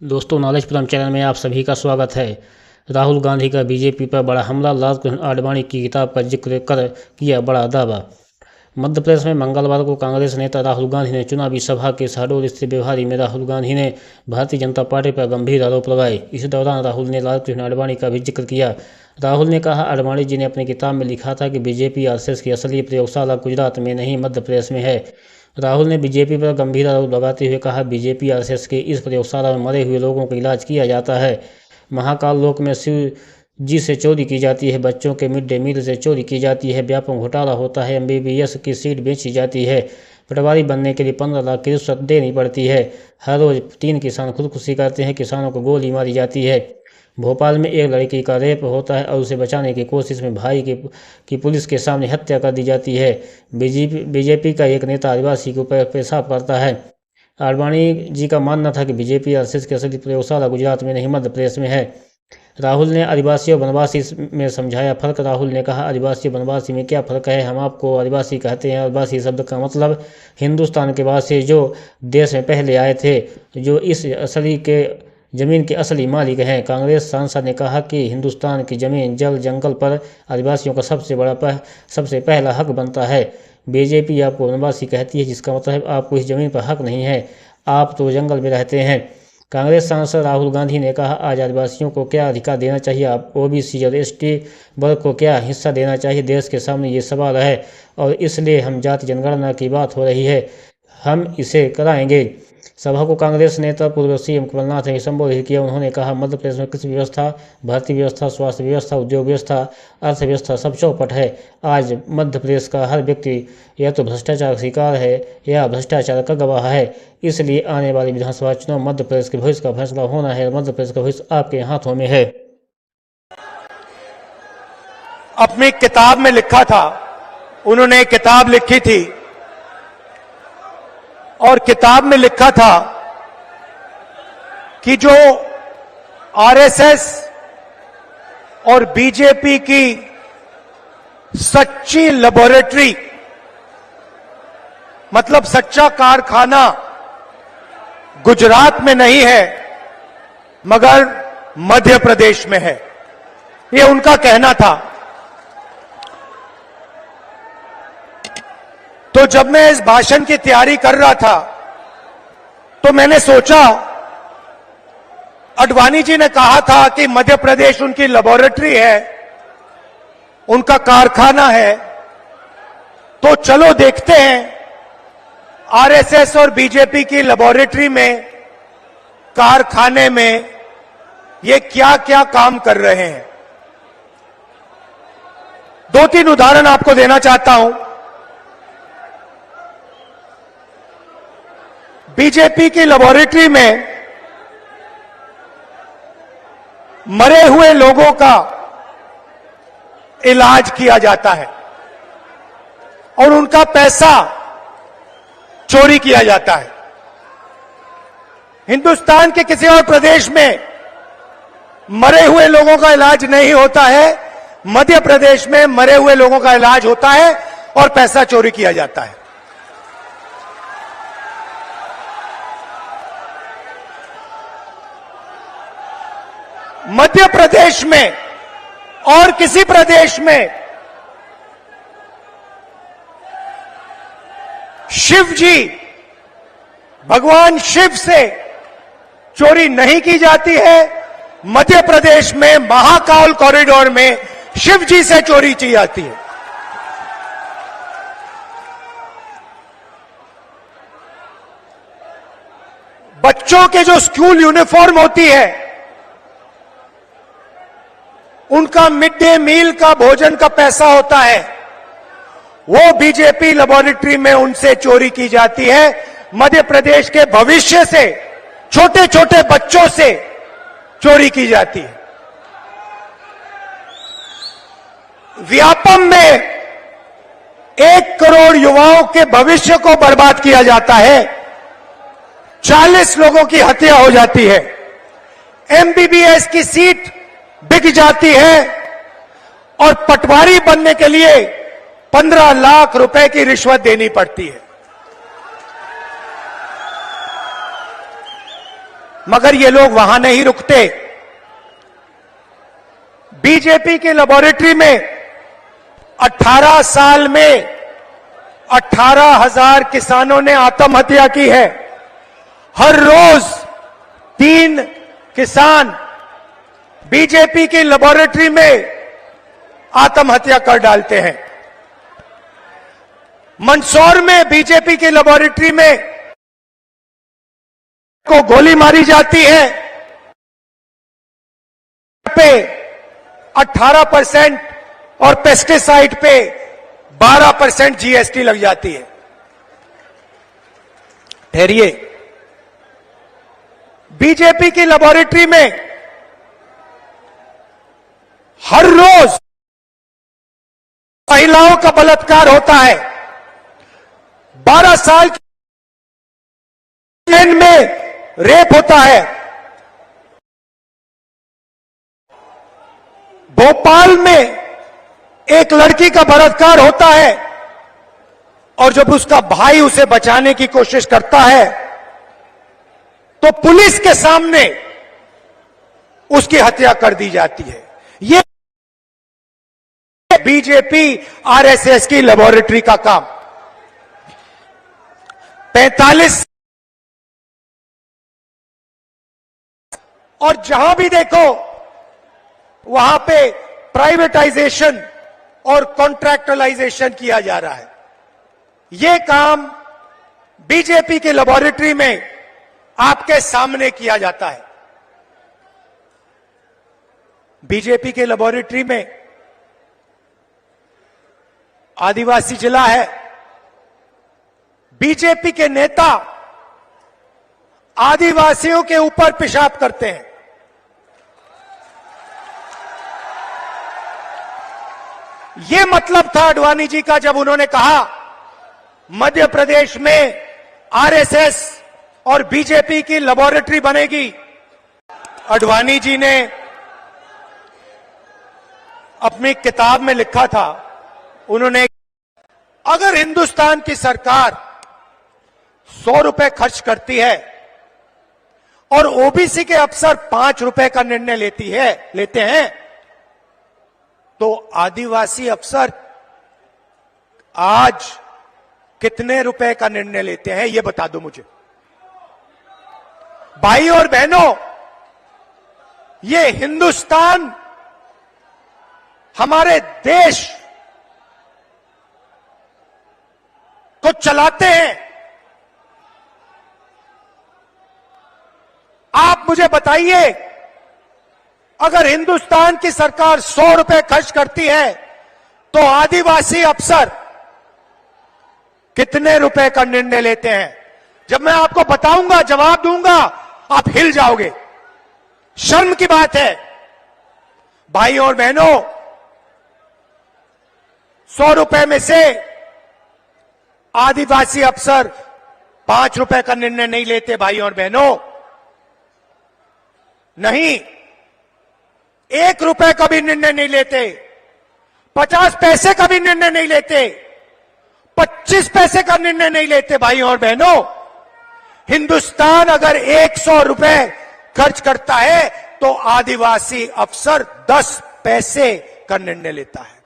दोस्तों, knowledge plum channel में आप सभी का स्वागत है। राहुल गांधी का बीजेपी पर बड़ा हमला, लालकृष्ण आडवाणी की किताब का जिक्र कर किया बड़ा दावा। मध्य प्रदेश में मंगलवार को कांग्रेस नेता राहुल गांधी ने चुनावी सभा के शहडोल स्थित व्यवहारी में राहुल गांधी ने भारतीय जनता पार्टी पर गंभीर आरोप लगाए। इस दौरान राहुल ने लालकृष्ण आडवाणी का भी जिक्र किया। राहुल ने कहा, आडवाणी जी ने अपनी किताब में लिखा था कि बीजेपी आरएसएस की असली प्रयोगशाला गुजरात में नहीं मध्य प्रदेश में है। राहुल ने बीजेपी पर गंभीर आरोप लगाते हुए कहा, बीजेपी आरएसएस के इस प्रयोगशाला में मरे हुए लोगों का इलाज किया जाता है। महाकाल लोक में शिव जी से चोरी की जाती है, बच्चों के मिड डे मील से चोरी की जाती है, व्यापक घोटाला होता है, एमबीबीएस की सीट बेची जाती है, पटवारी बनने के लिए 15 लाख की रिश्वत देनी पड़ती है, हर रोज 3 किसान खुदकुशी करते हैं, किसानों को गोली मारी जाती है, भोपाल में एक लड़की का रेप होता है और उसे बचाने की कोशिश में भाई की पुलिस के सामने हत्या कर दी जाती है। बीजेपी का एक नेता आदिवासी के ऊपर पेशाब करता है। आडवाणी जी का मानना था कि बीजेपी आरएसएस की असली प्रयोगशाला गुजरात में नहीं मध्य प्रदेश में है। राहुल ने आदिवासी और वनवासी में समझाया फर्क। राहुल ने कहा, आदिवासी और वनवासी में क्या फ़र्क है? हम आपको आदिवासी कहते हैं। आदिवासी शब्द का मतलब हिंदुस्तान के वासी जो देश में पहले आए थे, जो इस असली के ज़मीन के असली मालिक हैं। कांग्रेस सांसद ने कहा कि हिंदुस्तान की ज़मीन, जल, जंगल पर आदिवासियों का सबसे पहला हक बनता है। बीजेपी आपको वनवासी कहती है, जिसका मतलब आपको इस ज़मीन पर हक नहीं है, आप तो जंगल में रहते हैं। कांग्रेस सांसद राहुल गांधी ने कहा, आज आदिवासियों को क्या अधिकार देना चाहिए, आप ओबीसी और एसटी वर्ग को क्या हिस्सा देना चाहिए, देश के सामने ये सवाल है और इसलिए हम जाति जनगणना की बात हो रही है, हम इसे कराएंगे। सभा को कांग्रेस नेता पूर्व सीएम कमलनाथ ने संबोधित किया। उन्होंने कहा, मध्य प्रदेश में कृषि व्यवस्था, भर्ती व्यवस्था, स्वास्थ्य व्यवस्था, उद्योग व्यवस्था, अर्थव्यवस्था सब चौपट है। आज मध्य प्रदेश का हर व्यक्ति या तो भ्रष्टाचार का शिकार है या भ्रष्टाचार का गवाह है। इसलिए आने वाले विधानसभा चुनाव मध्य प्रदेश के भविष्य का फैसला होना है। मध्य प्रदेश का भविष्य आपके हाथों में है। अपनी किताब में लिखा था, उन्होंने किताब लिखी थी और किताब में लिखा था कि जो आरएसएस और बीजेपी की सच्ची लेबोरेटरी, मतलब सच्चा कारखाना गुजरात में नहीं है मगर मध्य प्रदेश में है, ये उनका कहना था। तो जब मैं इस भाषण की तैयारी कर रहा था तो मैंने सोचा, आडवाणी जी ने कहा था कि मध्य प्रदेश उनकी लेबोरेटरी है, उनका कारखाना है, तो चलो देखते हैं आरएसएस और बीजेपी की लेबोरेटरी में, कारखाने में ये क्या क्या काम कर रहे हैं। 2-3 उदाहरण आपको देना चाहता हूं। बीजेपी की लेबोरेटरी में मरे हुए लोगों का इलाज किया जाता है और उनका पैसा चोरी किया जाता है। हिंदुस्तान के किसी और प्रदेश में मरे हुए लोगों का इलाज नहीं होता है, मध्य प्रदेश में मरे हुए लोगों का इलाज होता है और पैसा चोरी किया जाता है। मध्य प्रदेश में और किसी प्रदेश में शिव जी, भगवान शिव से चोरी नहीं की जाती है। मध्य प्रदेश में महाकाल कॉरिडोर में शिव जी से चोरी की जाती है। बच्चों के जो स्कूल यूनिफॉर्म होती है, उनका मिड डे मील का भोजन का पैसा होता है, वो बीजेपी लेबोरेटरी में उनसे चोरी की जाती है। मध्य प्रदेश के भविष्य से, छोटे छोटे बच्चों से चोरी की जाती है। व्यापम में 1 करोड़ युवाओं के भविष्य को बर्बाद किया जाता है, 40 लोगों की हत्या हो जाती है, एमबीबीएस की सीट बिक जाती है और पटवारी बनने के लिए 15 लाख रुपए की रिश्वत देनी पड़ती है। मगर ये लोग वहां नहीं रुकते। बीजेपी के लेबोरेटरी में 18 साल में 18,000 किसानों ने आत्महत्या की है। हर रोज 3 किसान बीजेपी की लेबोरेटरी में आत्महत्या कर डालते हैं। मंदसौर में बीजेपी की लेबोरेटरी में को गोली मारी जाती है, पे 18% और पेस्टिसाइड पे 12% जीएसटी लग जाती है। ठहरिए, बीजेपी की लेबोरेटरी में हर रोज महिलाओं का बलात्कार होता है। 12 साल की में रेप होता है। भोपाल में एक लड़की का बलात्कार होता है और जब उसका भाई उसे बचाने की कोशिश करता है तो पुलिस के सामने उसकी हत्या कर दी जाती है। ये बीजेपी आरएसएस की लेबोरेटरी का काम। 45 और जहां भी देखो वहां पे प्राइवेटाइजेशन और कॉन्ट्रैक्चुअलाइजेशन किया जा रहा है। यह काम बीजेपी के लेबोरेटरी में आपके सामने किया जाता है। बीजेपी के लेबोरेटरी में आदिवासी जिला है। बीजेपी के नेता आदिवासियों के ऊपर पेशाब करते हैं। यह मतलब था आडवाणी जी का जब उन्होंने कहा मध्य प्रदेश में आरएसएस और बीजेपी की लेबोरेटरी बनेगी। आडवाणी जी ने अपनी किताब में लिखा था, उन्होंने अगर हिंदुस्तान की सरकार 100 रुपए खर्च करती है और ओबीसी के अफसर 5 रुपए का निर्णय लेते हैं तो आदिवासी अफसर आज कितने रुपए का निर्णय लेते हैं यह बता दो मुझे। भाई और बहनों, ये हिंदुस्तान हमारे देश को चलाते हैं। आप मुझे बताइए, अगर हिंदुस्तान की सरकार 100 रुपए खर्च करती है तो आदिवासी अफसर कितने रुपए का निर्णय लेते हैं? जब मैं आपको बताऊंगा, जवाब दूंगा, आप हिल जाओगे। शर्म की बात है। भाई और बहनों, 100 रुपए में से आदिवासी अफसर 5 रुपए का निर्णय नहीं लेते। भाई और बहनों, नहीं, 1 रुपए का भी निर्णय नहीं लेते, 50 पैसे का भी निर्णय नहीं लेते, 25 पैसे का निर्णय नहीं लेते। भाई और बहनों, हिंदुस्तान अगर 100 रुपए खर्च करता है तो आदिवासी अफसर 10 पैसे का निर्णय लेता है।